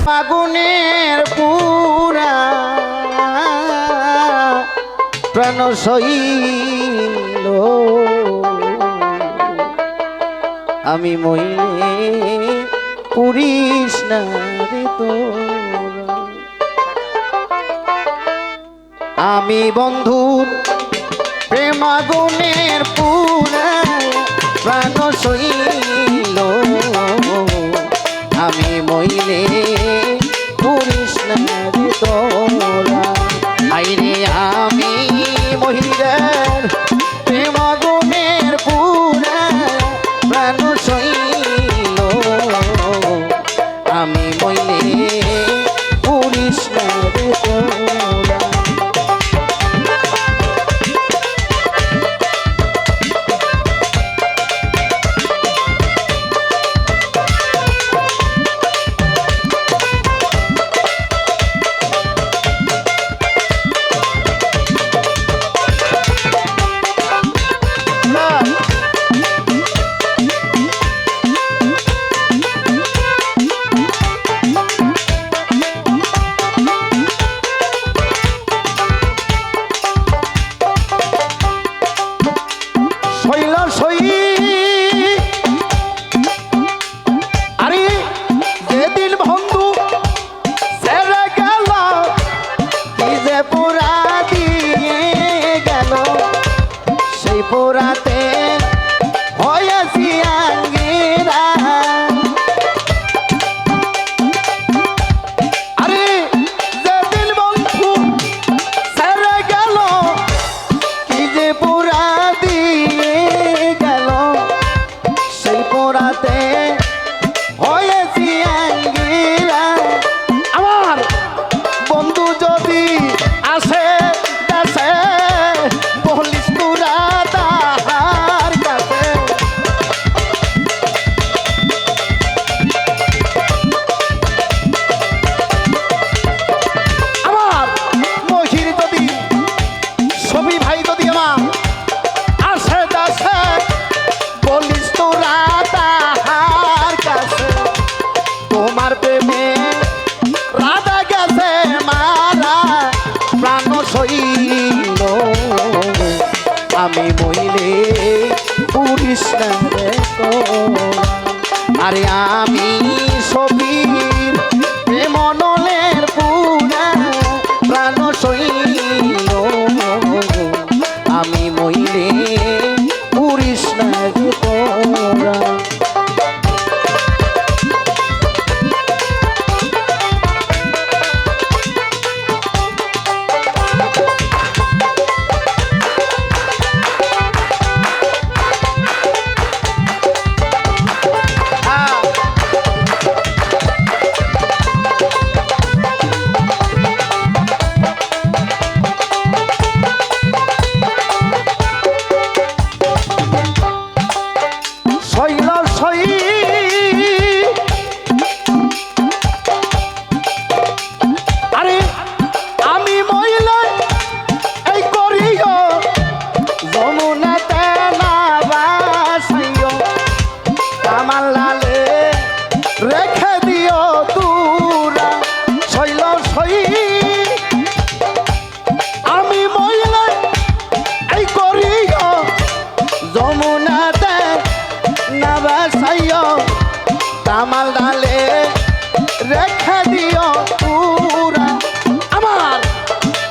আগুনের পুরা প্রাণ সইল আমি মইলে পুরিস না রে তোরা। আমি বন্ধুর প্রেম আগুনের পুরা প্রাণ সইল আমি মইলে পুরিস না রে তোরা। আইরে আমি মহিলার প্রেম আগুনের পুরা প্রাণ সইল আমি মইলে পুরিস না রে তোরা। পোড়াতে হয়েছি আঙ্গিরা আরে যেদিন বন্ধু ছেড়ে গেল কি যে পোড়া দিয়ে গেল সেই পোড়াতে হয়েছি আঙ্গিরা। আমার বন্ধু যদি আসে দেশে বলিস তোরা আমি মইলে পুরিস না রে তোরা। আরে আমি সবীর প্রেমনলের পুরা প্রাণ সইল আমি মইলে পুরিস না রে তোরা। কামাল ডালে রেখে দিও পুরা। আমার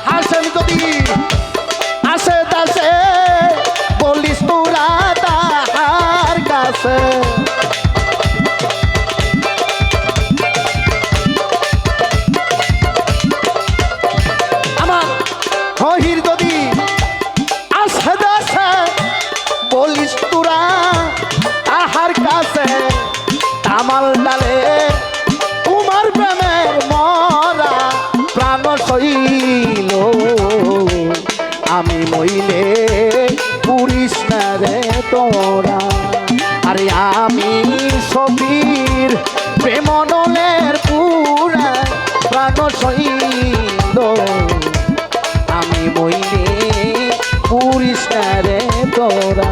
হাসেন যদি আসে দাসে বলিস তোরা তাহার কাছে। আমার হহির যদি আসে দাসে বলিস তোরা তাহার কাছে। কামাল ডালে তোমার প্রেমের মরা প্রাণ সইল আমি মইলে পুরিস না রে তোরা। আরে আমি সবীর প্রেমনলের পুরা প্রাণ সইল আমি মইলে পুরিস না রে তোরা।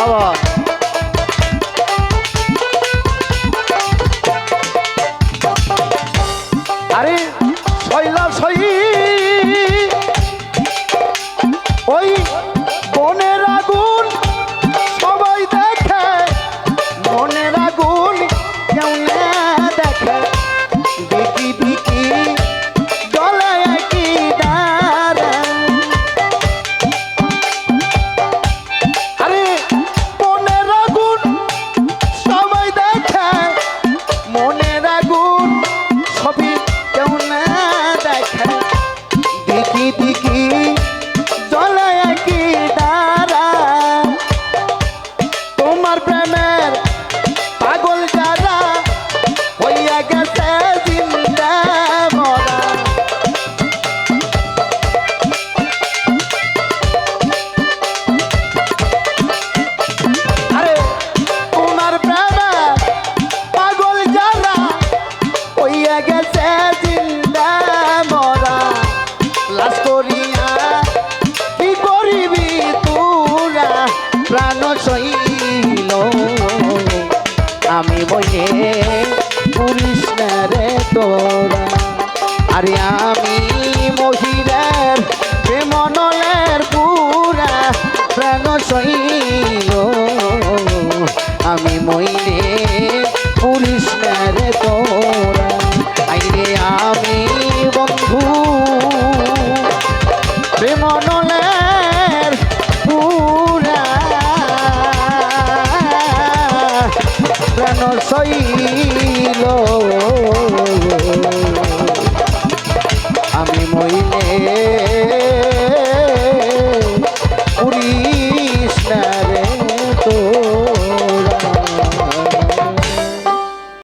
বাবা আরে শৈলা সই ওই বনের আগুন সবাই দেখে মনের আগুন কেউ না দেখে দেখি দেখি জলে কি দাঁড়া আরে মনের আগুন সবাই দেখে মনের আগুন সবই কেউ না দেখে দেখি দেখি জলে কি দাঁড়া তোমার প্রেমের পাগল যারা হইয়া গেছে জিন্দা মরা আরে তোমার প্রেমের পাগল যারা হইয়া গেছে জিন্দা মরা লাশ করিয়া কি করিবি তোরা প্রাণ সইল আমি বইলে পুরিস না রে তোরা আরে আমি মহিলার প্রেমনলের পুরা প্রাণ সইল আমি মইলে পুরিস না রে তোরা আইরে আমি বন্ধু প্রেমনলের পুরা প্রাণ সইল আমি মইলে